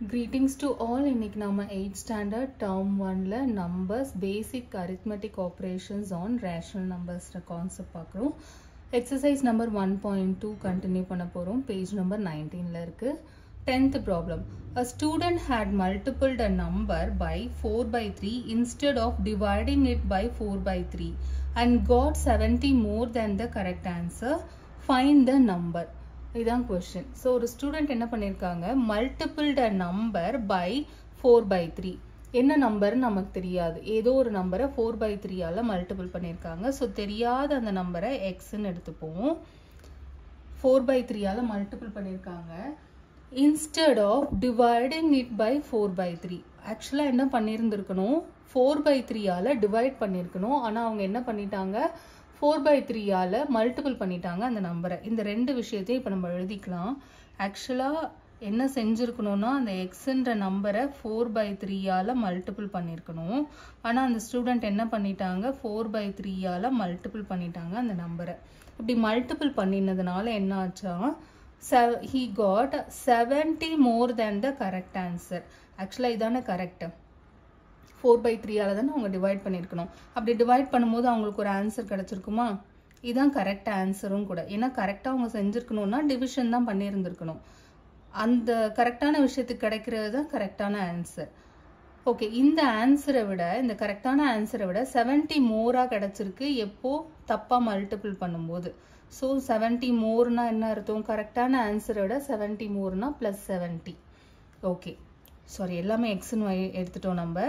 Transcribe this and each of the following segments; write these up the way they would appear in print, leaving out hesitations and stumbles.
Greetings to all. இன்னைக்கு நம்ம 8th standard term 1ல numbers basic arithmetic operations on rational numbers concept பார்க்குறோம். Exercise number 1.2 continue பண்ண போறோம். Page number 19ல இருக்கு. 10th problem. A student had multiplied a number by 4 by 3 instead of dividing it by 4 by 3 and got 70 more than the correct answer. Find the number. இதான் question. So ஒரு student என்ன பண்ணிருக்காங்க, multiplied a number by 4 by 3. என்ன number நமக்கு தெரியாது, ஏதோ ஒரு நம்பரை 4 by 3 ஆல மல்டிபிள் பண்ணிருக்காங்க. ஸோ தெரியாத அந்த நம்பரை எக்ஸ்ன்னு எடுத்துப்போம். 4 by 3 ஆல மல்டிபிள் பண்ணிருக்காங்க. Instead of dividing it by 4 by 3. ஆக்சுவலாக என்ன பண்ணியிருந்திருக்கணும், 4 by 3 ஆல டிவைட் பண்ணியிருக்கணும். ஆனால் அவங்க என்ன பண்ணிட்டாங்க, 4 by 3 ஆல மல்டிபிள் பண்ணிட்டாங்க அந்த நம்பரை. இந்த ரெண்டு விஷயத்தையும் இப்போ நம்ம எழுதிக்கலாம். ஆக்சுவலாக என்ன செஞ்சுருக்கணும்னா, அந்த எக்ஸ்ன்ற நம்பரை 4 by 3 ஆல மல்டிபிள் பண்ணியிருக்கணும். ஆனால் அந்த ஸ்டூடெண்ட் என்ன பண்ணிட்டாங்க, 4 by 3 ஆல மல்டிபிள் பண்ணிட்டாங்க அந்த நம்பரை. இப்படி மல்டிபிள் பண்ணினதுனால என்ன ஆச்சா, he got 70 more than the correct answer. ஆக்சுவலாக இதான கரெக்ட். 4 by 3 ஆல தானே அவங்க டிவைட் பண்ணியிருக்கணும். அப்படி டிவைட் பண்ணும்போது அவங்களுக்கு ஒரு ஆன்சர் கிடைச்சிருக்குமா, இதுதான் கரெக்ட் ஆன்சரும் கூட. ஏன்னா கரெக்டாக அவங்க செஞ்சுருக்கணும்னா டிவிஷன் தான் பண்ணியிருந்திருக்கணும். அந்த கரெக்டான விஷயத்துக்கு கிடைக்கிறது தான் கரெக்டான ஆன்சர். ஓகே, இந்த ஆன்சரை விட, இந்த கரெக்டான ஆன்சரை விட 70 மோராக கிடைச்சிருக்கு. எப்போ தப்பாக மல்டிபிள் பண்ணும்போது. ஸோ 70 மோர்னா என்ன அர்த்தம், கரெக்டான ஆன்சரை விட 70 மோர்னா +70. ஓகே, சாரி, எல்லாமே எக்ஸ்ன்னு எடுத்துட்டோம் நம்ம.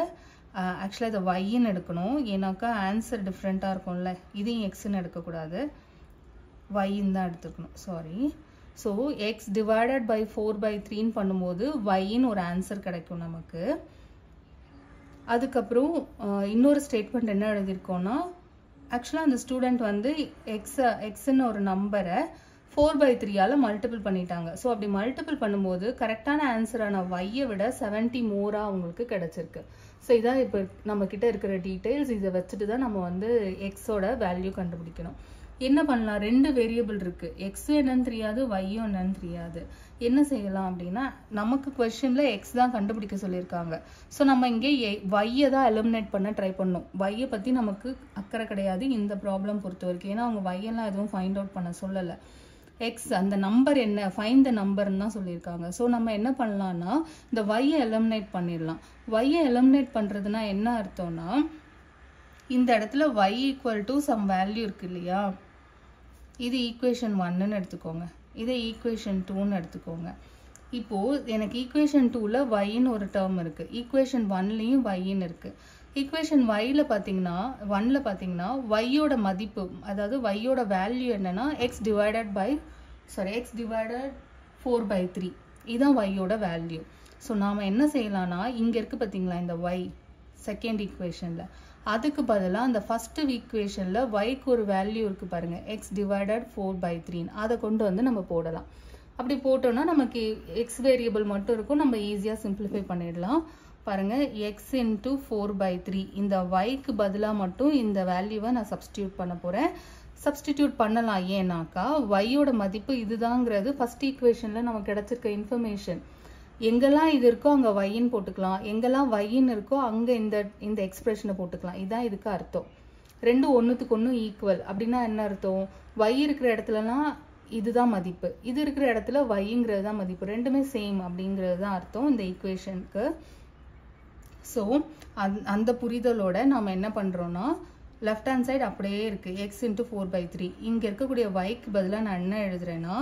ஆக்சுவலாக இதை ஒய்ன்னு எடுக்கணும், ஏன்னாக்கா ஆன்சர் டிஃப்ரெண்ட்டாக இருக்கும்ல. இதையும் எக்ஸ்ன்னு எடுக்கக்கூடாது, ஒய்ன்னு தான் எடுத்துக்கணும். Sorry. So X divided by 4 by 3 பண்ணும்போது ஒய்ன்னு ஒரு ஆன்சர் கிடைக்கும் நமக்கு. அதுக்கப்புறம் இன்னொரு ஸ்டேட்மெண்ட் என்ன எழுதியிருக்கோன்னா, ஆக்சுவலாக அந்த ஸ்டூடெண்ட் வந்து எக்ஸ்ன்னு ஒரு நம்பரை 4 by 3 ஆல மல்டிபிள் பண்ணிட்டாங்க. ஸோ அப்படி மல்டிபிள் பண்ணும்போது கரெக்டான ஆன்சரான ஒய்யை விட 70 மோராக அவங்களுக்கு கிடைச்சிருக்கு. ஸோ இதான் இப்போ நம்ம கிட்ட இருக்கிற டீட்டெயில்ஸ். இதை வச்சுட்டு தான் நம்ம வந்து எக்ஸோட வேல்யூ கண்டுபிடிக்கணும். என்ன பண்ணலாம், ரெண்டு வேரியபிள் இருக்கு, எக்ஸும் என்னன்னு தெரியாது, ஒய்யும் என்னன்னு தெரியாது. என்ன செய்யலாம் அப்படின்னா, நமக்கு கொஸ்டின்ல எக்ஸ் தான் கண்டுபிடிக்க சொல்லியிருக்காங்க. ஸோ நம்ம இங்கே ஒய்யை தான் எலிமினேட் பண்ண ட்ரை பண்ணணும். ஒய்யை பற்றி நமக்கு அக்கறை கிடையாது இந்த ப்ராப்ளம் பொறுத்த வரைக்கும். ஏன்னா அவங்க ஒய்யெல்லாம் எதுவும் ஃபைண்ட் அவுட் பண்ண சொல்லலை. எக்ஸ் அந்த நம்பர் என்ன, ஃபைண்ட் த நம்பர்னு தான் சொல்லியிருக்காங்க. ஸோ நம்ம என்ன பண்ணலாம்னா, இந்த ஒய்யை எலிமினேட் பண்ணிடலாம். ஒய்யை எலிமினேட் பண்ணுறதுனா என்ன அர்த்தம்னா, இந்த இடத்துல Y equal to some value இருக்கு இல்லையா, இது ஈக்குவேஷன் 1ன்னு எடுத்துக்கோங்க, இதை ஈக்குவேஷன் 2ன்னு எடுத்துக்கோங்க. இப்போது எனக்கு ஈக்குவேஷன் 2ல ஒய்ன்னு ஒரு டேர்ம் இருக்குது, ஈக்குவேஷன் 1லையும் ஒய்ன்னு இருக்குது. ஈக்குவேஷன் ஒய்ல பார்த்தீங்கன்னா, 1ல பார்த்தீங்கன்னா ஒய்யோட மதிப்பு, அதாவது ஒய்யோட வேல்யூ என்னன்னா எக்ஸ் டிவைடட் 4 by 3. இதுதான் ஒய்யோட வேல்யூ. ஸோ நாம் என்ன செய்யலாம்னா, இங்கே இருக்குது பார்த்தீங்களா இந்த ஒய் செகண்ட் ஈக்குவேஷனில், அதுக்கு பதிலாக அந்த ஃபர்ஸ்ட் ஈக்குவேஷனில் ஒய்க்கு ஒரு வேல்யூ இருக்குது பாருங்கள், எக்ஸ் டிவைடட் 4 by 3, அதை கொண்டு வந்து நம்ம போடலாம். அப்படி போட்டோம்னா நமக்கு எக்ஸ் வேரியபிள் மட்டும் இருக்கும், நம்ம ஈஸியாக சிம்பிளிஃபை பண்ணிடலாம். பாருங்கள், எக்ஸ் இன்ட்டு 4 by 3, இந்த ஒய்க்கு பதிலாக மட்டும் இந்த வேல்யூவை நான் சப்ஸ்டியூட் பண்ண போகிறேன். சப்ஸ்டிடியூட் பண்ணலாம், ஏன்னாக்கா ஒய்யோட மதிப்பு இதுதாங்கிறது ஃபர்ஸ்ட் ஈக்குவேஷனில் நமக்கு கிடச்சிருக்க இன்ஃபர்மேஷன். எங்கெல்லாம் இது இருக்கோ அங்கே ஒய்ன்னு போட்டுக்கலாம், எங்கெல்லாம் ஒய்ன்னு இருக்கோ அங்கே இந்த எக்ஸ்பிரஷனை போட்டுக்கலாம். இதுதான் இதுக்கு அர்த்தம். ரெண்டும் ஒன்றுத்துக்கு ஒன்று ஈக்குவல் அப்படின்னா என்ன அர்த்தம், ஒய் இருக்கிற இடத்துலலாம் இதுதான் மதிப்பு, இது இருக்கிற இடத்துல ஒய்ங்கிறது தான் மதிப்பு, ரெண்டுமே சேம் அப்படிங்கிறது தான் அர்த்தம் இந்த ஈக்குவேஷனுக்கு. ஸோ அந்த புரிதலோட நாம் என்ன பண்ணுறோன்னா, லெஃப்ட் ஹேண்ட் சைடு அப்படியே இருக்குது, எக்ஸ் இன்ட்டு 4 by 3. இங்கே இருக்கக்கூடிய ஒய்க்கு பதிலாக நான் என்ன எழுதுறேன்னா,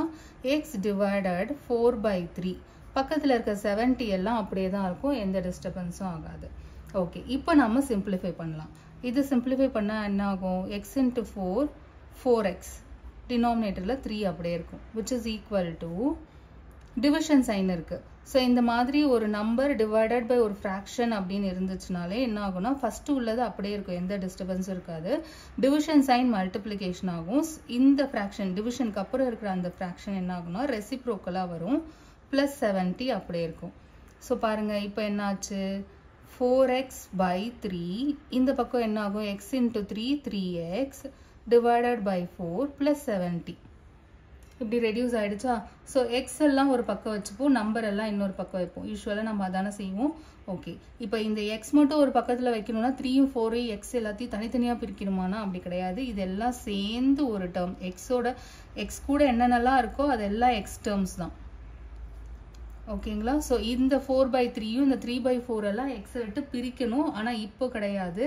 எக்ஸ் டிவைடட் 4 by 3. பக்கத்தில் இருக்க 70 எல்லாம் அப்படியே தான் இருக்கும், எந்த டிஸ்டர்பன்ஸும் ஆகாது. ஓகே, இப்போ நம்ம சிம்பிளிஃபை பண்ணலாம். இது சிம்பிளிஃபை பண்ணால் என்ன ஆகும், எக்ஸ் இன்ட்டு 4, 4x, டினாமினேட்டரில் 3 அப்படியே இருக்கும், which is equal to division sign இருக்குது. ஸோ இந்த மாதிரி ஒரு நம்பர் டிவைடட் பை ஒரு ஃப்ராக்ஷன் அப்படின்னு இருந்துச்சுனாலே என்ன ஆகும்னா, ஃபஸ்ட்டு உள்ளது அப்படியே இருக்கும், எந்த டிஸ்டர்பன்ஸும் இருக்காது. டிவிஷன் சைன் மல்டிப்ளிகேஷன் ஆகும். இந்த ஃப்ராக்ஷன் டிவிஷனுக்கு அப்புறம் இருக்கிற அந்த ஃப்ராக்ஷன் என்ன ஆகும்னா ரெசிப்ரோக்கலாக வரும், +70 அப்படியே இருக்கும். ஸோ பாருங்கள், இப்போ என்னாச்சு, 4x by 3, இந்த பக்கம் என்ன ஆகும், x into 3, 3x, divided by 4 + 70. இப்படி ரெடியூஸ் ஆகிடுச்சா. ஸோ எக்ஸ் எல்லாம் ஒரு பக்கம் வச்சுப்போம், நம்பர் எல்லாம் இன்னொரு பக்கம் வைப்போம். யூஸ்வலாக நம்ம அதானே செய்வோம். ஓகே, இப்போ இந்த எக்ஸ் மட்டும் ஒரு பக்கத்தில் வைக்கணும்னா 3யும் 4யும் எக்ஸ் எல்லாத்தையும் தனித்தனியாக பிரிக்கணுமானா அப்படி கிடையாது. இதெல்லாம் சேர்ந்து ஒரு டேர்ம். எக்ஸ் கூட என்னென்னலாம் இருக்கோ அதெல்லாம் எக்ஸ் டேர்ம்ஸ் தான். ஓகேங்களா. ஸோ இந்த 4/3யும் இந்த 3/4 எல்லாம் எக்ஸை விட்டு பிரிக்கணும். ஆனால் இப்போ கிடையாது.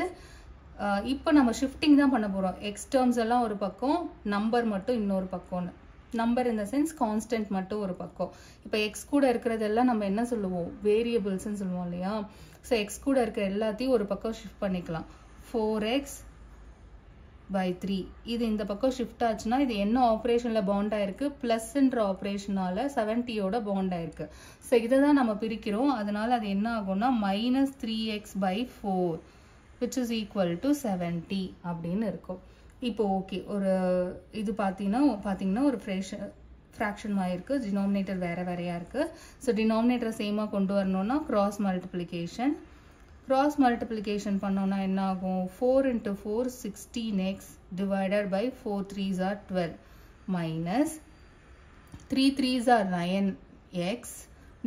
இப்போ நம்ம ஷிஃப்டிங் தான் பண்ண போகிறோம். எக்ஸ் டேர்ம்ஸ் எல்லாம் ஒரு பக்கம், நம்பர் மட்டும் இன்னொரு பக்கம்னு. நம்பர் இந்த சென்ஸ் கான்ஸ்டன்ட் மட்டும் ஒரு பக்கம். இப்போ எக்ஸ் கூட இருக்கிறதெல்லாம் நம்ம என்ன சொல்லுவோம், வேரியபிள்ஸ்ன்னு சொல்லுவோம் இல்லையா. ஸோ எக்ஸ் கூட இருக்கிற எல்லாத்தையும் ஒரு பக்கம் ஷிஃப்ட் பண்ணிக்கலாம். 4x/3 இது இந்த பக்கம் ஷிஃப்ட் ஆச்சுன்னா இது என்ன ஆப்ரேஷனில் பாண்ட் ஆயிருக்கு, ப்ளஸ்ன்ற ஆப்ரேஷனால 70யோட பாண்ட் ஆயிருக்கு. ஸோ இதை தான் நம்ம பிரிக்கிறோம். அதனால அது என்ன ஆகும்னா -3x/4 which is equal to 70 அப்படின்னு இருக்கும். இப்போ ஓகே, ஒரு இது பார்த்தீங்கன்னா ஒரு ஃப்ராக்ஷன் ஆயிருக்கு. டினாமினேட்டர் வேறையா இருக்கு. ஸோ டினாமினேட்டரை சேமாக கொண்டு வரணும்னா கிராஸ் மல்டிப்ளிகேஷன் பண்ணோம்னா என்ன ஆகும், 4 × 4 16x divided by 4 3s are 12 minus 3 3s are 9x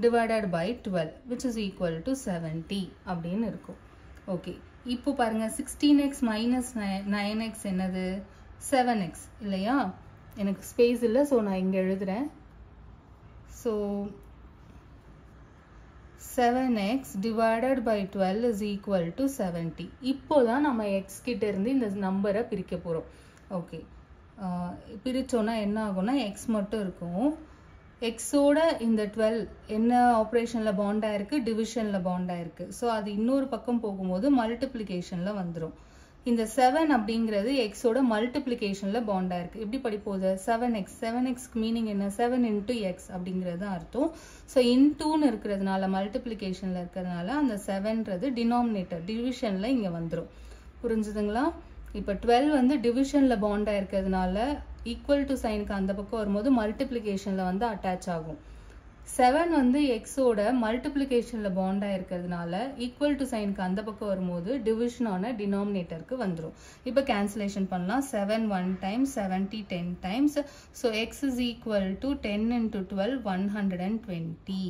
divided by 12 which is equal to 70 அப்படின்னு இருக்கும். ஓகே, இப்போ பாருங்க 16x minus 9x என்னது, 7x இல்லையா. எனக்கு ஸ்பேஸ் இல்லை, ஸோ நான் இங்கே எழுதுறேன். So 7x divided by 12 is equal to 70. இப்போ தான் நம்ம எக்ஸ் கிட்ட இருந்து இந்த நம்பரை பிரிக்க போகிறோம். ஓகே, பிரித்தோன்னா என்ன ஆகும்னா எக்ஸ் மட்டும் இருக்கும். எக்ஸோட இந்த 12 என்ன ஆப்ரேஷனில் பாண்ட் ஆயிருக்கு, டிவிஷனில் பாண்ட் ஆயிருக்கு. ஸோ அது இன்னொரு பக்கம் போகும்போது மல்டிப்ளிகேஷனில் வந்துடும். இந்த 7 அப்படிங்கிறது எக்ஸோட மல்டிப்ளிகேஷனில் பாண்ட் ஆயிருக்கு. எப்படி படிப்போது, 7xக்கு மீனிங் என்ன, 7 × x அப்படிங்கிறது அர்த்தம். ஸோ இன்டூன்னு இருக்கிறதுனால மல்டிப்ளிகேஷனில் இருக்கிறதுனால அந்த 7ன்றது டினாமினேட்டர் டிவிஷனில் இங்கே வந்துடும். புரிஞ்சுதுங்களா. இப்போ 12 வந்து டிவிஷனில் பாண்ட் ஆயிருக்கிறதுனால ஈக்குவல் டு சைனுக்கு அந்த பக்கம் வரும்போது மல்டிப்ளிகேஷனில் வந்து அட்டாச் ஆகும். 7 வந்து எக்ஸோட மல்டிப்ளிகேஷனில் பாண்ட் ஆயிருக்கிறதுனால ஈக்குவல் டு சைனுக்கு அந்த பக்கம் வரும்போது டிவிஷனான டினாமினேட்டருக்கு வந்துடும். இப்போ கேன்சலேஷன் பண்ணலாம். 7 1 times 70 10 times. So X is equal to 10 × 12 120.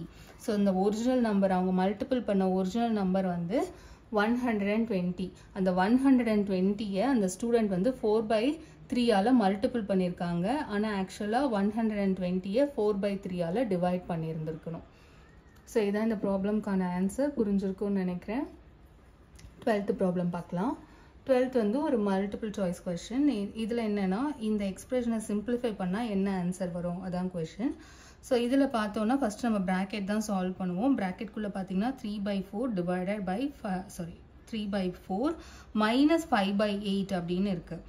So இந்த ஒரிஜினல் நம்பர் அவங்க மல்டிபிள் பண்ண ஒரிஜினல் நம்பர் வந்து 120. அந்த 120யை அந்த ஸ்டூடெண்ட் வந்து 4/3ஆல் மல்டிபிள் பண்ணியிருக்காங்க. ஆனால் ஆக்சுவலாக 120யை 4/3ஆல் டிவைட் பண்ணியிருந்துருக்கணும். ஸோ இதான் இந்த ப்ராப்ளம்க்கான ஆன்சர். புரிஞ்சிருக்கும்னு நினைக்கிறேன். 12th ப்ராப்ளம் பார்க்கலாம். 12th வந்து ஒரு மல்டிபிள் சாய்ஸ் கொஸ்டின். இதில் என்னென்னா இந்த எக்ஸ்பிரஷனை சிம்பிளிஃபை பண்ணால் என்ன ஆன்சர் வரும் அதான் கொஸ்டின். ஸோ இதில் பார்த்தோன்னா ஃபஸ்ட்டு நம்ம ப்ராக்கெட் தான் சால்வ் பண்ணுவோம். ப்ராக்கெட்குள்ளே பார்த்தீங்கன்னா 3/4 divided by 3/4 minus 5/8 அப்படின்னு இருக்குது.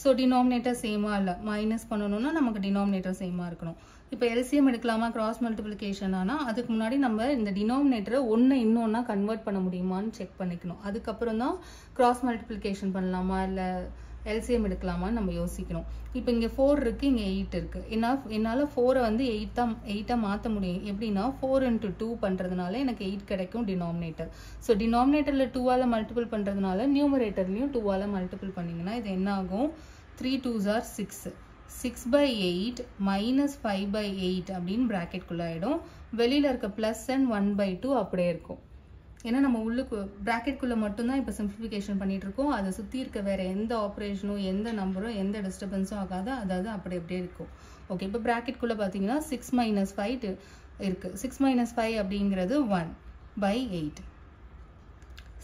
ஸோ டினாமினேட்டர் சேமாக இல்லை, மைனஸ் பண்ணணும்னா நமக்கு டினாமினேட்டர் சேமாக இருக்கணும். இப்போ எல்சிஎம் எடுக்கலாமா, கிராஸ் மல்டிப்ளிகேஷன் ஆனால் அதுக்கு முன்னாடி நம்ம இந்த டினாமினேட்டரை ஒன்று இன்னொன்னா கன்வெர்ட் பண்ண முடியுமான்னு செக் பண்ணிக்கணும். அதுக்கப்புறம் தான் கிராஸ் மல்டிப்ளிகேஷன் பண்ணலாமா இல்லை எல்சிஎம் எடுக்கலாமான்னு நம்ம யோசிக்கணும். இப்போ இங்கே 4 இருக்குது, இங்கே 8 இருக்குது. என்னால் 4 வந்து 8ஆக மாற்ற முடியும். எப்படின்னா 4 × 2 பண்ணுறதுனால எனக்கு 8 கிடைக்கும் டினாமினேட்டர். ஸோ டினாமினேட்டரில் 2ஆல் மல்டிபிள் பண்ணுறதுனால நியூமரேட்டர்லையும் 2ஆல் மல்டிபிள் பண்ணிங்கன்னா இது என்ன ஆகும், 3 2s are 6. 6/8 minus 5/8 அப்படின்னு ப்ராக்கெட்குள்ளே ஆகிடும். வெளியில் இருக்க ப்ளஸ் அண்ட் 1/2 அப்படியே இருக்கும். ஏன்னா நம்ம உள்ளுக்கு ப்ராக்கெட்குள்ளே மட்டும்தான் இப்போ சிம்பிளிஃபிகேஷன் பண்ணிகிட்டு இருக்கோம். அதை சுற்றி இருக்க வேறு எந்த ஆப்ரேஷனும் எந்த நம்பரும் எந்த டிஸ்டர்பன்ஸும் ஆகாது. அதாவது அப்படியே இருக்கும். ஓகே, இப்போ ப்ராக்கெட்குள்ளே பார்த்தீங்கன்னா 6 - 5 இருக்குது. 6 - 5 அப்படிங்கிறது 1/8.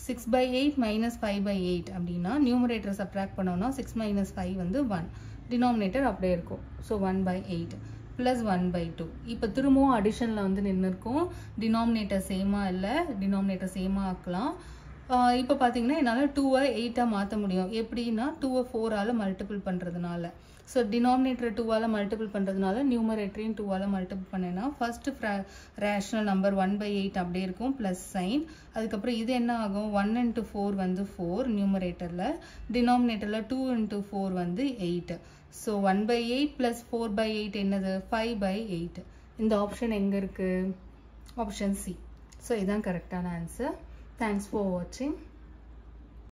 6/8 minus 5/8 அப்படின்னா நியூமரேட்டரை சப்ட்ராக்ட் பண்ணோம்னா 6 - 5 வந்து 1. டினாமினேட்டர் அப்படியே இருக்கும். So 1/8 plus 1/2. இப்போ திரும்பவும் அடிஷனில் வந்து நின்று இருக்கும். டினாமினேட்டர் சேமாக இல்லை, டினாமினேட்டர் சேமாக ஆக்கலாம். இப்போ பார்த்தீங்கன்னா என்னால் 2ஐ 8ஆக மாற்ற முடியும். எப்படின்னா 2ஐ 4ஆல் மல்டிபிள் பண்ணுறதுனால. ஸோ டினாமினேட்டர் 2ஆல் மல்டிபிள் பண்ணுறதுனால நியூமரேட்டரையும் 2ஆல் மல்டிபிள் பண்ணேன்னா ஃபஸ்ட்டு ரேஷனல் நம்பர் 1/8 அப்படியே இருக்கும் ப்ளஸ் சைன். அதுக்கப்புறம் இது என்ன ஆகும், 1 × 4 வந்து 4 நியூமரேட்டரில், டினாமினேட்டரில் 2 × 4 வந்து 8. ஸோ 1/8 ப்ளஸ் 4/8 என்னது, 5/8. இந்த ஆப்ஷன் எங்கே இருக்குது, ஆப்ஷன் சி. ஸோ இதுதான் கரெக்டான ஆன்சர். Thanks for watching.